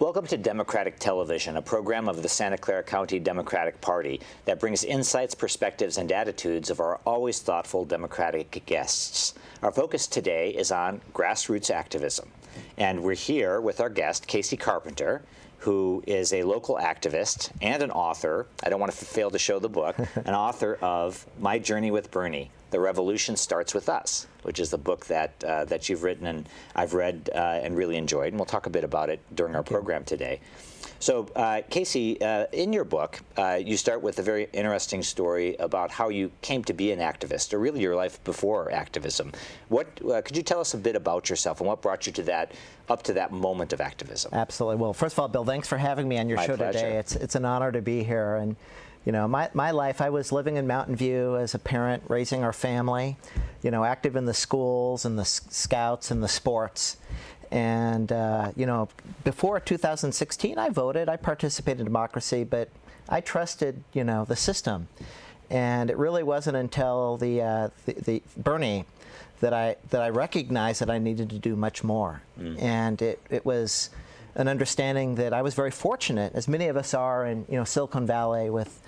Welcome to Democratic Television, a program of the Santa Clara County Democratic Party that brings insights, perspectives, and attitudes of our always thoughtful Democratic guests. Our focus today is on grassroots activism. And we're here with our guest, Kacey Carpenter, who is a local activist and an author. I don't want to fail to show the book, an author of My Journey with Bernie, The Revolution Starts With Us, which is the book that you've written and I've read and really enjoyed. And we'll talk a bit about it during our program today. So, Kacey, in your book, you start with a very interesting story about how you came to be an activist, or really your life before activism. What could you tell us a bit about yourself and what brought you to that, up to that moment of activism? Absolutely. Well, first of all, Bill, thanks for having me on your show today. It's an honor to be here. And you know, my life, I was living in Mountain View as a parent, raising our family, you know, active in the schools and the scouts and the sports. And, you know, before 2016, I voted. I participated in democracy, but I trusted, you know, the system. And it really wasn't until the Bernie that I recognized that I needed to do much more. And it was an understanding that I was very fortunate, as many of us are in, you know, Silicon Valley with,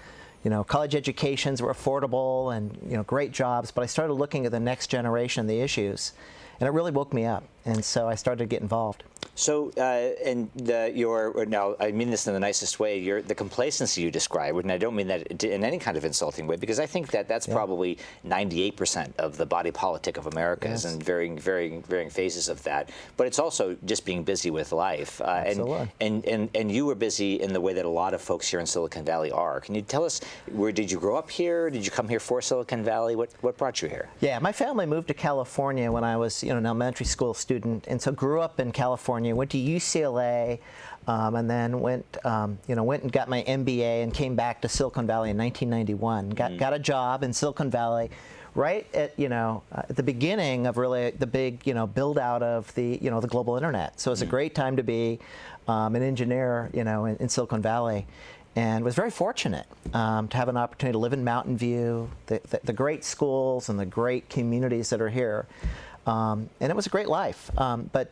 you know, college educations were affordable and, you know, great jobs. But I started looking at the next generation, the issues, and it really woke me up. And so I started to get involved. So, now I mean this in the nicest way, the complacency you describe, and I don't mean that in any kind of insulting way, because I think that that's probably 98% of the body politic of America, is in varying phases of that. But it's also just being busy with life. And you were busy in the way that a lot of folks here in Silicon Valley are. Can you tell us, where did you grow up here? Did you come here for Silicon Valley? What brought you here? Yeah, my family moved to California when I was, you know, an elementary school student, and so grew up in California. Went to UCLA, and then went and got my MBA, and came back to Silicon Valley in 1991. Got a job in Silicon Valley, right at at the beginning of really the big build out of the the global internet. So it was a great time to be an engineer in Silicon Valley, and was very fortunate to have an opportunity to live in Mountain View, the great schools and the great communities that are here, and it was a great life. But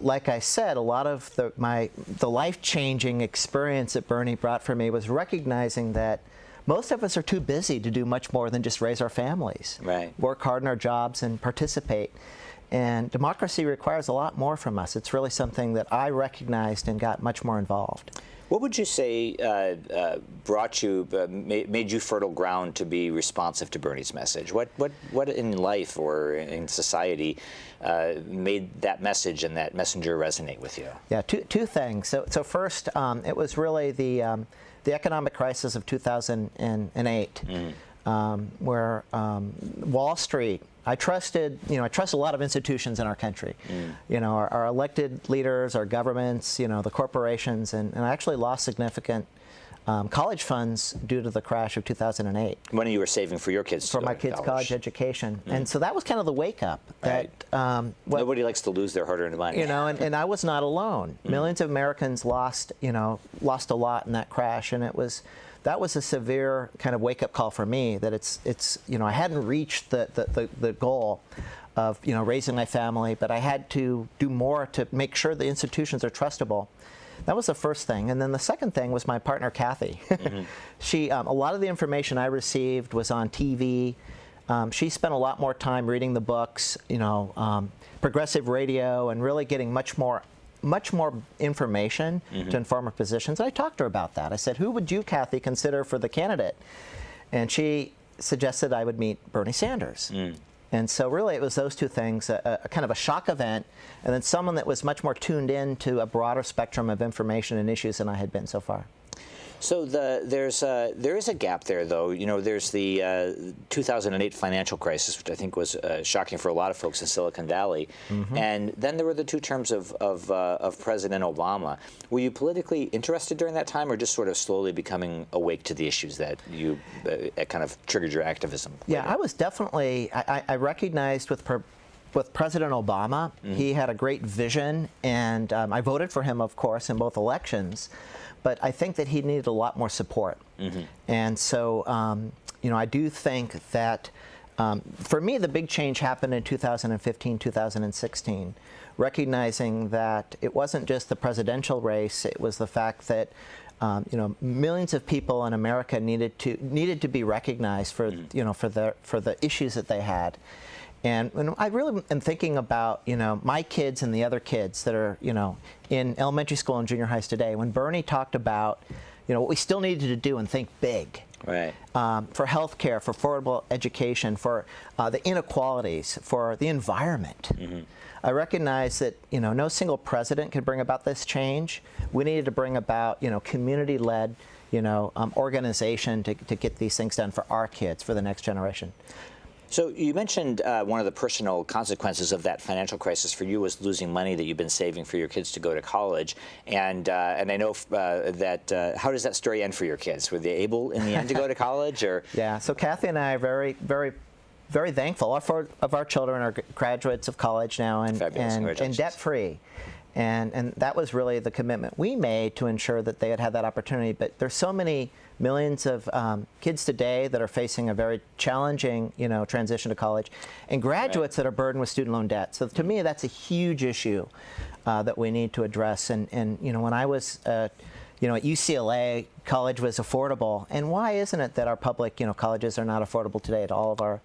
like I said, a lot of the life-changing experience that Bernie brought for me was recognizing that most of us are too busy to do much more than just raise our families, work hard in our jobs and participate. And democracy requires a lot more from us. It's really something that I recognized and got much more involved. What would you say made you fertile ground to be responsive to Bernie's message? What in life or in society made that message and that messenger resonate with you? Yeah, two things. So first, it was really the economic crisis of 2008, where Wall Street. I trust a lot of institutions in our country, our elected leaders, our governments, the corporations, and I actually lost significant college funds due to the crash of 2008. Money you were saving for your kids? For my kids' college education. And so that was kind of the wake-up. That nobody likes to lose their hard-earned money. And I was not alone. Millions of Americans lost a lot in that crash, and that was a severe kind of wake-up call for me, that it's I hadn't reached the goal of raising my family, but I had to do more to make sure the institutions are trustable. That was the first thing. And then the second thing was my partner, Kathy. She, a lot of the information I received was on TV. She spent a lot more time reading the books, progressive radio, and really getting much more information to inform her positions. And I talked to her about that. I said, who would you, Kathy, consider for the candidate? And she suggested I would meet Bernie Sanders. And so really it was those two things, a kind of a shock event, and then someone that was much more tuned in to a broader spectrum of information and issues than I had been so far. So there is a gap there, though. There's the 2008 financial crisis, which I think was shocking for a lot of folks in Silicon Valley, and then there were the 2 terms of President Obama. Were you politically interested during that time, or just sort of slowly becoming awake to the issues that you kind of triggered your activism? Yeah, I was definitely. I recognized with President Obama, he had a great vision, and I voted for him, of course, in both elections. But I think that he needed a lot more support. And so, I do think that For me, the big change happened in 2015, 2016, recognizing that it wasn't just the presidential race, it was the fact that millions of people in America needed to be recognized for for the issues that they had. And when I really am thinking about my kids and the other kids that are in elementary school and junior highs today, when Bernie talked about what we still needed to do and think big. Right. For health care, for affordable education, for the inequalities, for the environment. I recognize that no single president could bring about this change. We needed to bring about community-led organization to get these things done for our kids, for the next generation. So you mentioned one of the personal consequences of that financial crisis for you was losing money that you've been saving for your kids to go to college, and I know that how does that story end for your kids? Were they able in the end to go to college, or? Yeah. So Kathy and I are very, very, very thankful. All four of our children are graduates of college now and debt-free. And that was really the commitment we made to ensure that they had that opportunity. But there's so many millions of kids today that are facing a very challenging, transition to college, and graduates that are burdened with student loan debt. So to me, that's a huge issue that we need to address. And when I was at UCLA, college was affordable. And why isn't it that our public colleges are not affordable today to all of our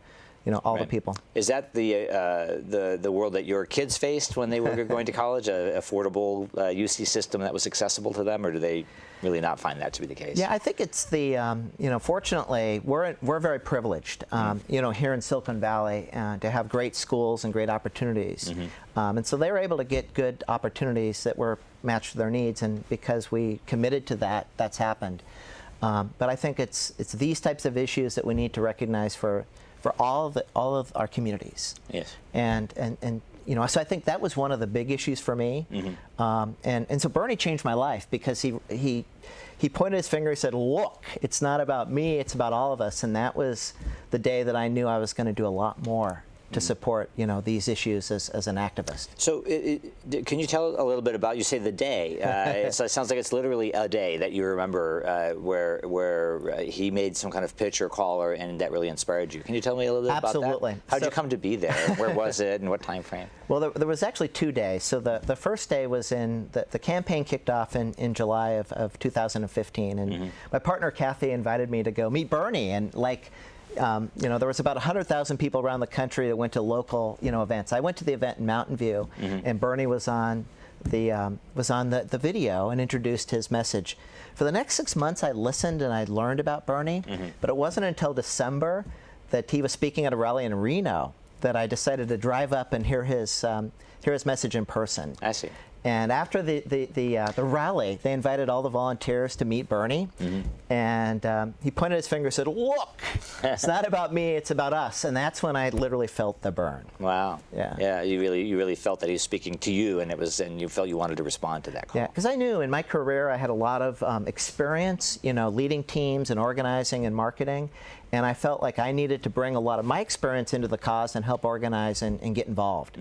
the people? Is that the world that your kids faced when they were going to college, an affordable UC system that was accessible to them, or do they really not find that to be the case? Yeah, I think it's the fortunately we're very privileged here in Silicon Valley to have great schools and great opportunities, and so they were able to get good opportunities that were matched to their needs, and because we committed to that, that's happened. But I think it's these types of issues that we need to recognize for all of our communities. Yes. And so I think that was one of the big issues for me. And so Bernie changed my life because he pointed his finger. He said, "Look, it's not about me. It's about all of us." And that was the day that I knew I was going to do a lot more to support these issues as an activist. So can you tell a little bit about, you say the day, so it sounds like it's literally a day that you remember where he made some kind of pitch or call, and that really inspired you. Can you tell me a little bit about that? Absolutely. How did you come to be there? Where was it, and what time frame? Well, there was actually 2 days. So the first day was the campaign kicked off in July of 2015, and my partner Kathy invited me to go meet Bernie, and there was about 100,000 people around the country that went to local, events. I went to the event in Mountain View, and Bernie was on the video and introduced his message. For the next 6 months, I listened and I learned about Bernie, but it wasn't until December that he was speaking at a rally in Reno that I decided to drive up and hear his message in person. I see. And after the rally, they invited all the volunteers to meet Bernie, and he pointed his finger and said, "Look, it's not about me, it's about us." And that's when I literally felt the burn. Wow. Yeah. Yeah. You really felt that he was speaking to you, and you felt you wanted to respond to that call. Yeah, because I knew in my career I had a lot of experience, leading teams and organizing and marketing, and I felt like I needed to bring a lot of my experience into the cause and help organize and get involved.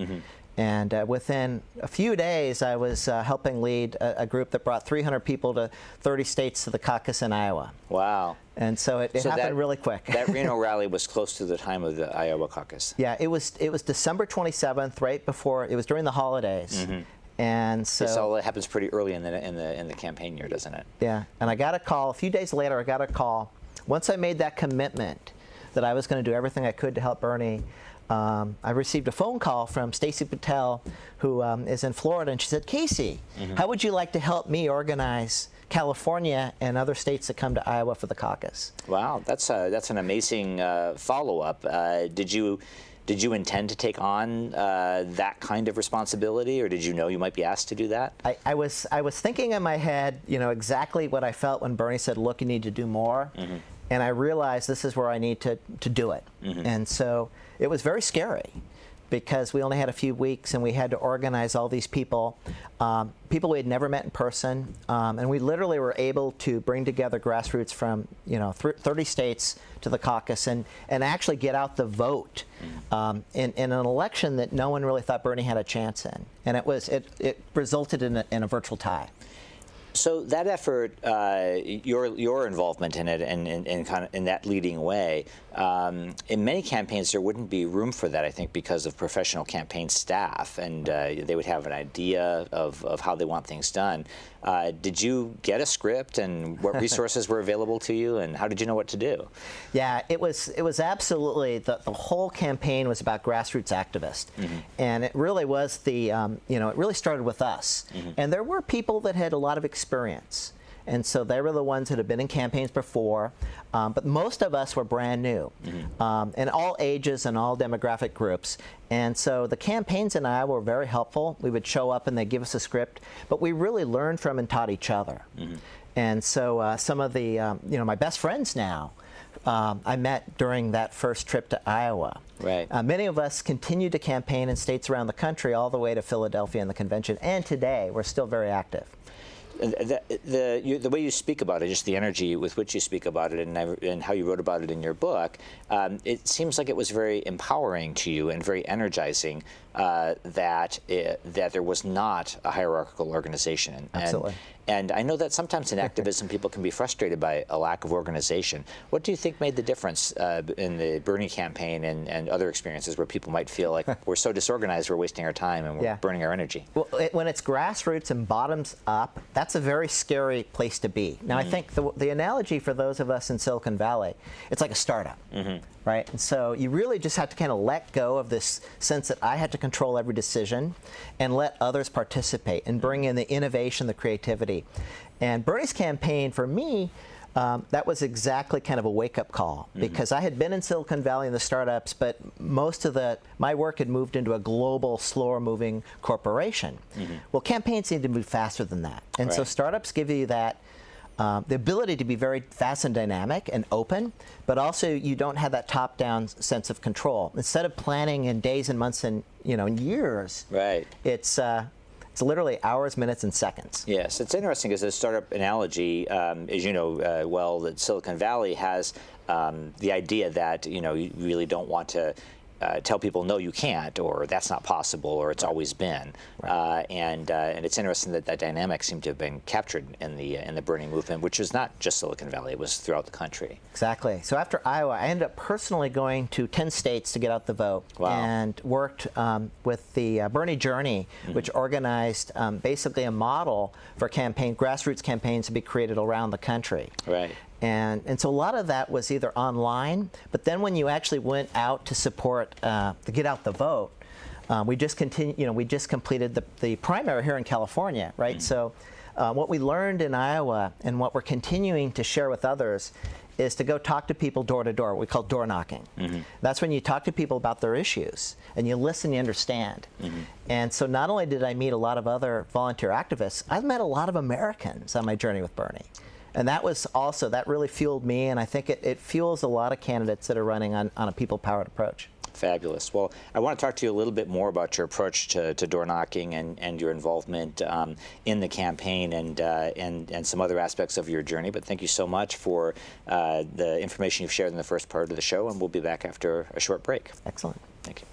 And within a few days, I was helping lead a group that brought 300 people to 30 states to the caucus in Iowa. Wow. And so it happened really quick. That Reno rally was close to the time of the Iowa caucus. Yeah, it was December 27th, right before, it was during the holidays. And so this all happens pretty early in the campaign year, doesn't it? Yeah, and I got a call, a few days later, I got a call. Once I made that commitment that I was going to do everything I could to help Bernie, I received a phone call from Stacey Patel, who is in Florida, and she said, "Kacey, how would you like to help me organize California and other states that come to Iowa for the caucus?" Wow, that's an amazing follow-up. Did you intend to take on that kind of responsibility, or did you know you might be asked to do that? I was thinking in my head, exactly what I felt when Bernie said, "Look, you need to do more," and I realized this is where I need to do it. And so it was very scary because we only had a few weeks and we had to organize all these people, people we had never met in person, and we literally were able to bring together grassroots from 30 states to the caucus and actually get out the vote in an election that no one really thought Bernie had a chance in, and it resulted in a virtual tie. So that effort, your involvement in it, and kind of in that leading way, in many campaigns there wouldn't be room for that, I think, because of professional campaign staff, and they would have an idea of how they want things done. Did you get a script, and what resources were available to you, and how did you know what to do? Yeah, it was absolutely, the whole campaign was about grassroots activists, and it really was it really started with us, and there were people that had a lot of experience. And so they were the ones that had been in campaigns before, but most of us were brand new, in all ages and all demographic groups. And so the campaigns in Iowa were very helpful. We would show up and they'd give us a script, but we really learned from and taught each other. And so some of the, my best friends now, I met during that first trip to Iowa. Right. Many of us continued to campaign in states around the country, all the way to Philadelphia and the convention, and today we're still very active. The way you speak about it, just the energy with which you speak about it, and how you wrote about it in your book, it seems like it was very empowering to you and very energizing that there was not a hierarchical organization. Absolutely. And I know that sometimes in activism people can be frustrated by a lack of organization. What do you think made the difference in the Bernie campaign and other experiences where people might feel like we're so disorganized, we're wasting our time and we're burning our energy? Well, when it's grassroots and bottoms up, that's a very scary place to be. Now, I think the analogy for those of us in Silicon Valley, it's like a startup, right? And so you really just have to kind of let go of this sense that I had to control every decision and let others participate and bring in the innovation, the creativity. And Bernie's campaign, for me, that was exactly kind of a wake-up call, because I had been in Silicon Valley in the startups, but most of my work had moved into a global, slower-moving corporation. Well, campaigns need to move faster than that. And so startups give you that the ability to be very fast and dynamic and open, but also you don't have that top-down sense of control. Instead of planning in days and months and in years, it's literally hours, minutes, and seconds. Yes, it's interesting as a startup analogy, as you know well, that Silicon Valley has the idea that you really don't want to tell people no, you can't, or that's not possible, or it's always been. And it's interesting that that dynamic seemed to have been captured in the Bernie movement, which is not just Silicon Valley; it was throughout the country. Exactly. So after Iowa, I ended up personally going to 10 states to get out the vote, and worked with the Bernie Journey, which organized basically a model for grassroots campaigns to be created around the country. Right. And so a lot of that was either online, but then when you actually went out to support, to get out the vote, we just completed the primary here in California, right? So what we learned in Iowa and what we're continuing to share with others is to go talk to people door to door, what we call door knocking. That's when you talk to people about their issues and you listen, you understand. And so not only did I meet a lot of other volunteer activists, I've met a lot of Americans on my journey with Bernie. And that really fueled me, and I think it fuels a lot of candidates that are running on a people-powered approach. Fabulous. Well, I want to talk to you a little bit more about your approach to door knocking and your involvement in the campaign and some other aspects of your journey. But thank you so much for the information you've shared in the first part of the show, and we'll be back after a short break. Excellent. Thank you.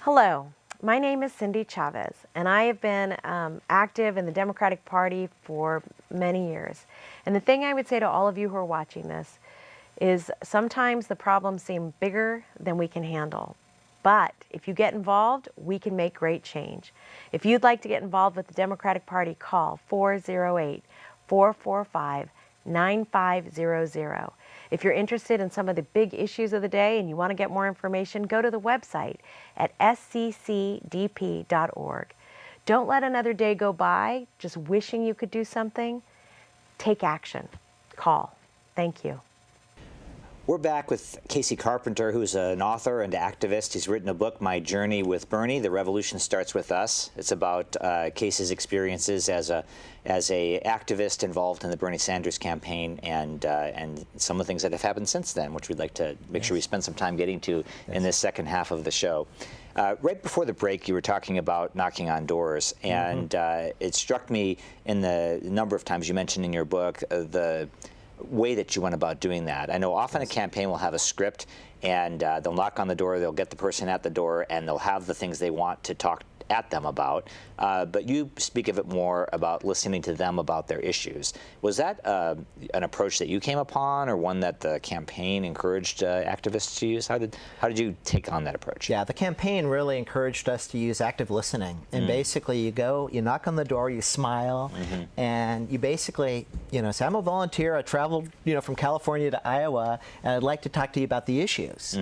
Hello. My name is Cindy Chavez, and I have been active in the Democratic Party for many years. And the thing I would say to all of you who are watching this is sometimes the problems seem bigger than we can handle. But if you get involved, we can make great change. If you'd like to get involved with the Democratic Party, call 408-445-9500. If you're interested in some of the big issues of the day and you want to get more information, go to the website at sccdp.org. Don't let another day go by just wishing you could do something. Take action. Call. Thank you. We're back with Kacey Carpenter, who's an author and activist. He's written a book, My Journey with Bernie, The Revolution Starts With Us. It's about Kacey's experiences as a activist involved in the Bernie Sanders campaign and some of the things that have happened since then, which we'd like to make sure we spend some time getting to in this second half of the show. Right before the break, you were talking about knocking on doors, and it struck me in the number of times you mentioned in your book the way that you went about doing that. I know often a campaign will have a script, and they'll knock on the door, they'll get the person at the door, and they'll have the things they want to talk at them about, but you speak of it more about listening to them about their issues. Was that an approach that you came upon, or one that the campaign encouraged activists to use? How did you take on that approach? Yeah, the campaign really encouraged us to use active listening. And basically you go, you knock on the door, you smile, and you basically, say, I'm a volunteer, I traveled, from California to Iowa, and I'd like to talk to you about the issues.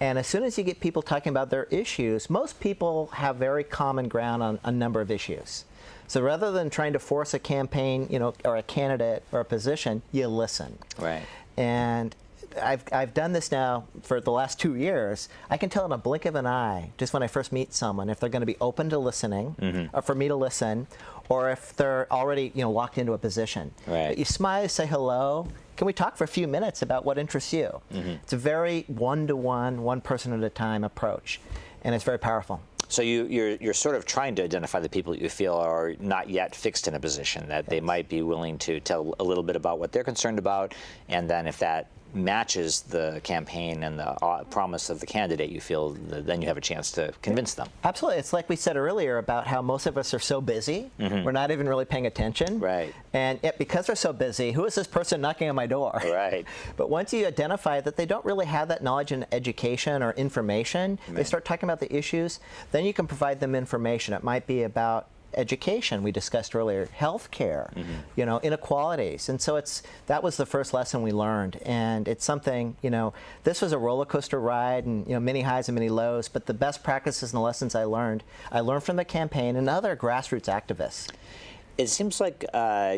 And as soon as you get people talking about their issues, most people have very common ground on a number of issues. So rather than trying to force a campaign, or a candidate or a position, you listen. Right. And I've done this now for the last 2 years. I can tell in a blink of an eye, just when I first meet someone, if they're going to be open to listening, or for me to listen, or if they're already locked into a position. Right. But you smile, say hello. Can we talk for a few minutes about what interests you? It's a very one-to-one, one person at a time approach, and it's very powerful. So you're sort of trying to identify the people that you feel are not yet fixed in a position, that they might be willing to tell a little bit about what they're concerned about, and then if that matches the campaign and the promise of the candidate, you feel then you have a chance to convince them. Absolutely. It's like we said earlier about how most of us are so busy, we're not even really paying attention. Right. And yet because they're so busy, who is this person knocking on my door? Right. But once you identify that they don't really have that knowledge and education or information, they start talking about the issues, then you can provide them information. It might be about education we discussed earlier, healthcare, inequalities, and so that was the first lesson we learned, and it's something this was a roller coaster ride, and many highs and many lows, but the best practices and the lessons I learned from the campaign and other grassroots activists. It seems like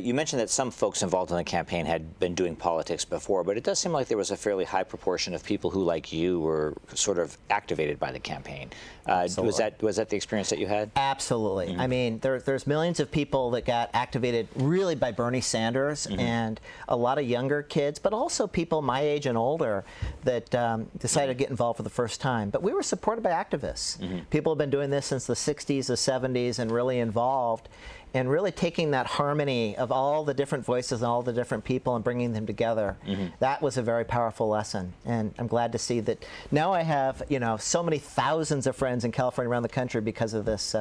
you mentioned that some folks involved in the campaign had been doing politics before, but it does seem like there was a fairly high proportion of people who, like you, were sort of activated by the campaign. Was that the experience that you had? Absolutely. I mean, there's millions of people that got activated really by Bernie Sanders, and a lot of younger kids, but also people my age and older that decided to get involved for the first time. But we were supported by activists. People have been doing this since the 60s, the 70s, and really involved. And really taking that harmony of all the different voices and all the different people and bringing them together, that was a very powerful lesson. And I'm glad to see that now I have, so many thousands of friends in California, around the country, because of this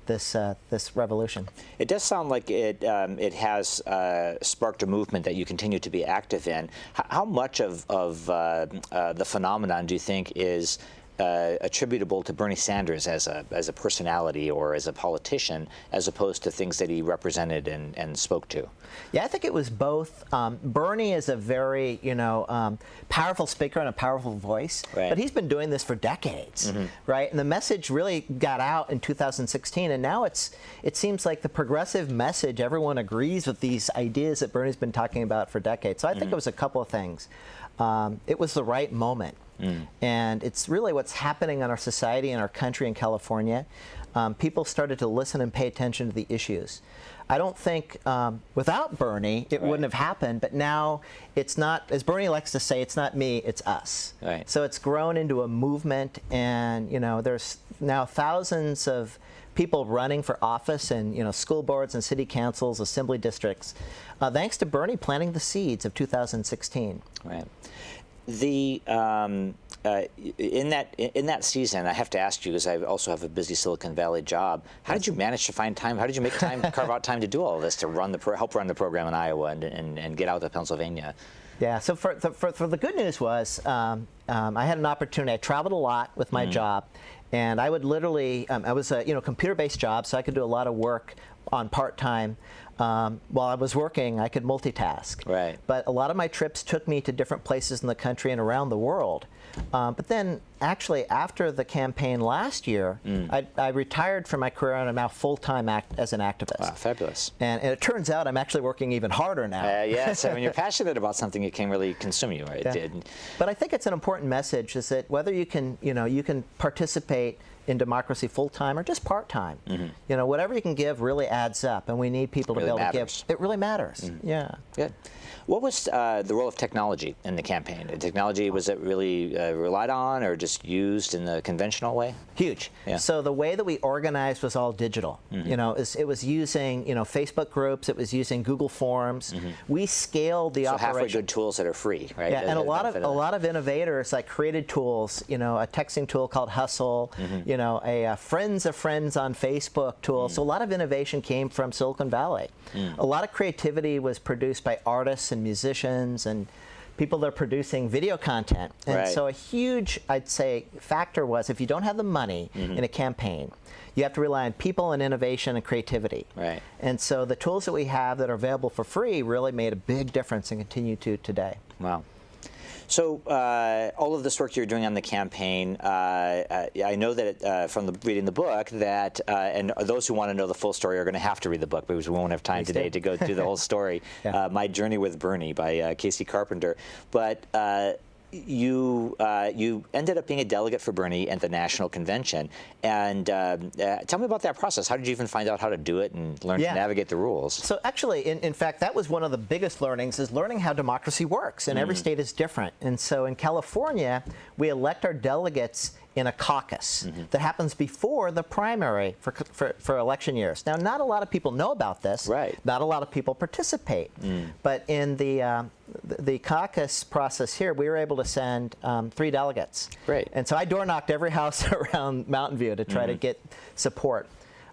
this revolution. It does sound like it has sparked a movement that you continue to be active in. How much of the phenomenon do you think is attributable to Bernie Sanders as a personality or as a politician, as opposed to things that he represented and spoke to? Yeah, I think it was both. Bernie is a very, powerful speaker and a powerful voice, but he's been doing this for decades, right? And the message really got out in 2016, and now it seems like the progressive message, everyone agrees with these ideas that Bernie's been talking about for decades. So I think it was a couple of things. It was the right moment. And it's really what's happening in our society and our country in California. People started to listen and pay attention to the issues. I don't think without Bernie it wouldn't have happened, but now it's not, as Bernie likes to say, it's not me, it's us. Right. So it's grown into a movement, and there's now thousands of people running for office in school boards and city councils, assembly districts, thanks to Bernie planting the seeds of 2016. Right. In that season, I have to ask you, because I also have a busy Silicon Valley job. How did you manage to find time? How did you make time, carve out time to do all of this, to help run the program in Iowa and get out to Pennsylvania? Yeah. So for the good news was I had an opportunity. I traveled a lot with my job, and I would literally I was a computer-based job, so I could do a lot of work on part-time. While I was working, I could multitask. Right. But a lot of my trips took me to different places in the country and around the world. But then, actually, after the campaign last year, I retired from my career, and I'm now full-time as an activist. Wow, fabulous. And it turns out I'm actually working even harder now. Yes, when you're passionate about something, it can really consume you, right? Yeah. But I think it's an important message, is that whether you can participate in democracy full-time or just part-time, whatever you can give really adds up, and we need people to be able to give. It really matters. Yeah. Good. What was the role of technology in the campaign? Technology, was it really relied on or just used in the conventional way? Huge. Yeah. So the way that we organized was all digital. It was using Facebook groups. It was using Google Forms. We scaled the operation. Halfway good tools that are free, right? Yeah, and a lot of innovators created tools. A texting tool called Hustle. a friends of friends on Facebook tool. So a lot of innovation came from Silicon Valley. A lot of creativity was produced by artists and musicians and people that are producing video content. And so a huge, I'd say, factor was if you don't have the money in a campaign, you have to rely on people and innovation and creativity. Right. And so the tools that we have that are available for free really made a big difference and continue to today. Wow. So all of this work you're doing on the campaign, I know that from reading the book that, and those who want to know the full story are going to have to read the book because we won't have time today to go through the whole story. My Journey with Bernie by Kacey Carpenter. But you ended up being a delegate for Bernie at the national convention. And tell me about that process. How did you even find out how to do it and learn to navigate the rules? So actually, in fact, that was one of the biggest learnings, is learning how democracy works. And every state is different. And so in California, we elect our delegates in a caucus that happens before the primary for election years. Now, not a lot of people know about this. Right. Not a lot of people participate. But in the caucus process here, we were able to send 3 delegates. Great. And so I door knocked every house around Mountain View to try to get support.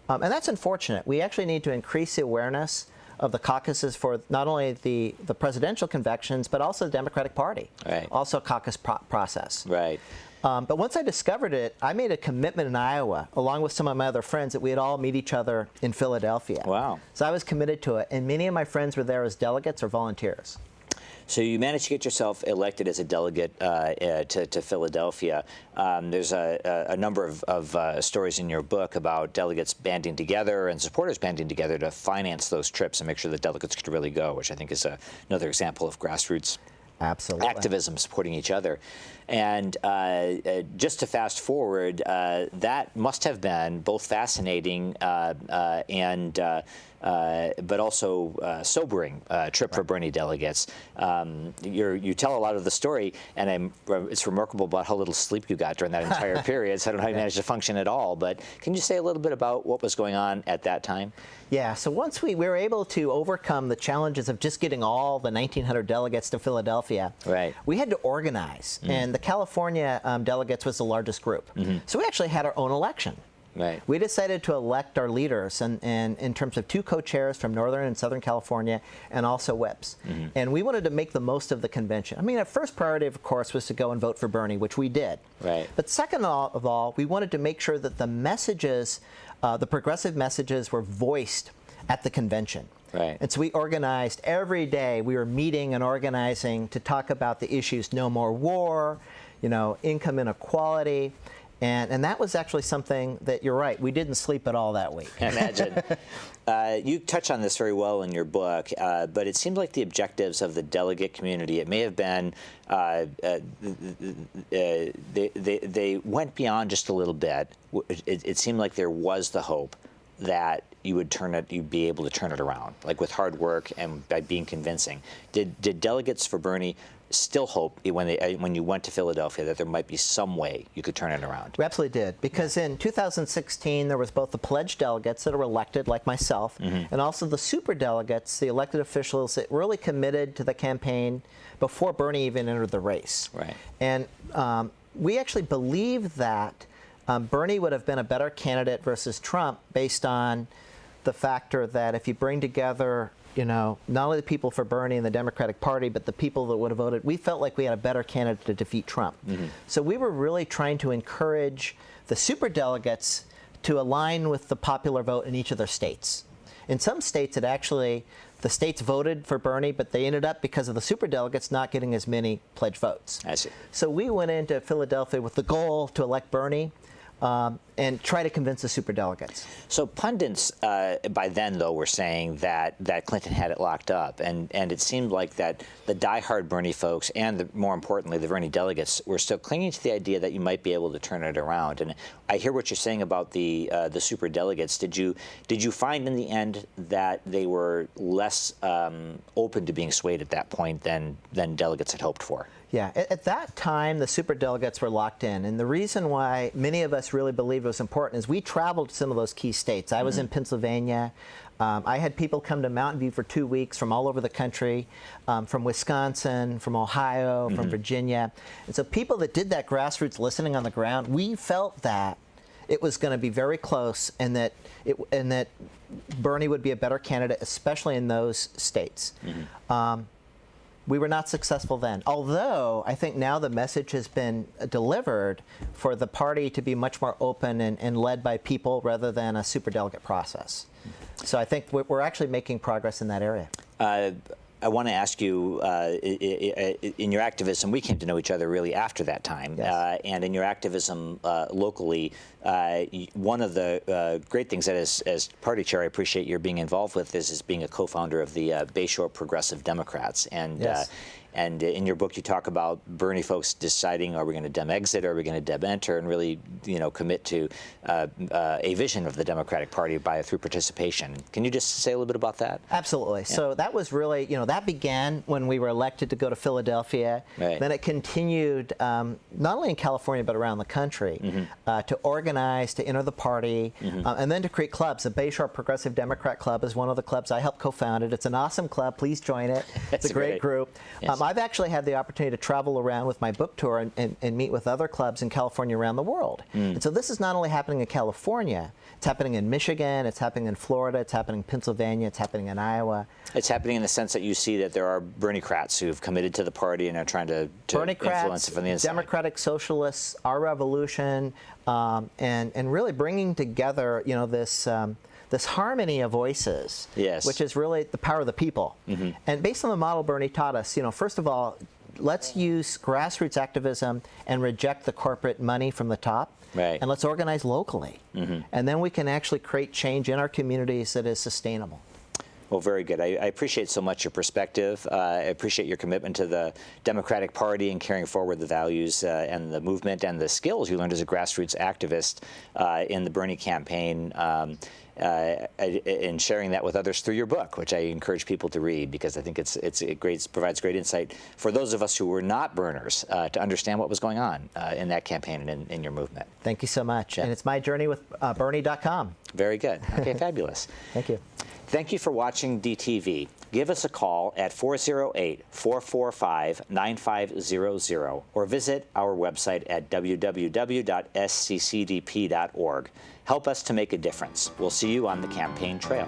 And that's unfortunate. We actually need to increase the awareness of the caucuses for not only the presidential conventions, but also the Democratic Party. Right. Also a caucus process. Right. But once I discovered it, I made a commitment in Iowa, along with some of my other friends, that we'd all meet each other in Philadelphia. Wow. So I was committed to it, and many of my friends were there as delegates or volunteers. So you managed to get yourself elected as a delegate to Philadelphia. There's a number of stories in your book about delegates banding together and supporters banding together to finance those trips and make sure that delegates could really go, which I think is another example of grassroots activism supporting each other. And just to fast forward, that must have been both fascinating and but also sobering trip for Bernie delegates. You tell a lot of the story, and it's remarkable about how little sleep you got during that entire period. So I don't know how you managed to function at all. But can you say a little bit about what was going on at that time? Yeah, so once we were able to overcome the challenges of just getting all the 1,900 delegates to Philadelphia, we had to organize. And the California delegates was the largest group. So we actually had our own election. Right. We decided to elect our leaders and in terms of 2 co-chairs from Northern and Southern California and also whips. And we wanted to make the most of the convention. I mean, our first priority, of course, was to go and vote for Bernie, which we did. Right. But second of all, we wanted to make sure that the messages, the progressive messages, were voiced at the convention. Right. And so we organized every day. We were meeting and organizing to talk about the issues: no more war, income inequality. And that was actually something that, you're right, we didn't sleep at all that week. I imagine. You touch on this very well in your book, but it seemed like the objectives of the delegate community, it may have been, they went beyond just a little bit. It seemed like there was the hope that you'd be able to turn it around, like with hard work and by being convincing. Did delegates for Bernie still hope when you went to Philadelphia that there might be some way you could turn it around? We absolutely did, because in 2016 there was both the pledged delegates that were elected, like myself, and also the super delegates, the elected officials that really committed to the campaign before Bernie even entered the race. Right. And we actually believe that Bernie would have been a better candidate versus Trump based on the factor that if you bring together not only the people for Bernie and the Democratic Party, but the people that would have voted, we felt like we had a better candidate to defeat Trump. So we were really trying to encourage the superdelegates to align with the popular vote in each of their states. In some states, the states voted for Bernie, but they ended up, because of the superdelegates, not getting as many pledged votes. I see. So we went into Philadelphia with the goal to elect Bernie. And try to convince the superdelegates. So pundits by then, though, were saying that Clinton had it locked up, and it seemed like that the diehard Bernie folks and more importantly the Bernie delegates were still clinging to the idea that you might be able to turn it around. And I hear what you're saying about the superdelegates. Did you find in the end that they were less open to being swayed at that point than delegates had hoped for? Yeah, at that time, the superdelegates were locked in. And the reason why many of us really believed it was important is we traveled to some of those key states. I was in Pennsylvania. I had people come to Mountain View for 2 weeks from all over the country, from Wisconsin, from Ohio, from Virginia. And so people that did that grassroots listening on the ground, we felt that it was going to be very close, and that Bernie would be a better candidate, especially in those states. We were not successful then. Although I think now the message has been delivered for the party to be much more open and led by people rather than a superdelegate process. So I think we're actually making progress in that area. I want to ask you, in your activism, we came to know each other really after that time. Yes. And in your activism locally, one of the great things that as party chair I appreciate your being involved with is being a co-founder of the Bayshore Progressive Democrats. And yes. And in your book, you talk about Bernie folks deciding, are we going to dem exit, or are we going to dem enter, and really, commit to a vision of the Democratic Party through participation. Can you just say a little bit about that? Absolutely. Yeah. So that was really, that began when we were elected to go to Philadelphia. Right. Then it continued not only in California but around the country to organize, to enter the party, and then to create clubs. The Bayshore Progressive Democrat Club is one of the clubs I helped co-found it. It's an awesome club. Please join it. It's a great group. Yes. I've actually had the opportunity to travel around with my book tour and meet with other clubs in California around the world. And so this is not only happening in California, it's happening in Michigan, it's happening in Florida, it's happening in Pennsylvania, it's happening in Iowa. It's happening in the sense that you see that there are Bernie-crats who've committed to the party and are trying to influence it from the inside. Democratic Socialists, Our Revolution, and really bringing together, this harmony of voices, yes, which is really the power of the people. And based on the model Bernie taught us, first of all, let's use grassroots activism and reject the corporate money from the top. Right. And let's organize locally. And then we can actually create change in our communities that is sustainable. Well, very good. I appreciate so much your perspective. I appreciate your commitment to the Democratic Party and carrying forward the values and the movement and the skills you learned as a grassroots activist in the Bernie campaign. And sharing that with others through your book, which I encourage people to read, because I think it provides great insight for those of us who were not Berners to understand what was going on in that campaign and in your movement. Thank you so much. Yeah. And it's my journey with Bernie.com. Very good. Okay, fabulous. Thank you. Thank you for watching DTV. Give us a call at 408-445-9500 or visit our website at www.sccdp.org. Help us to make a difference. We'll see you on the campaign trail.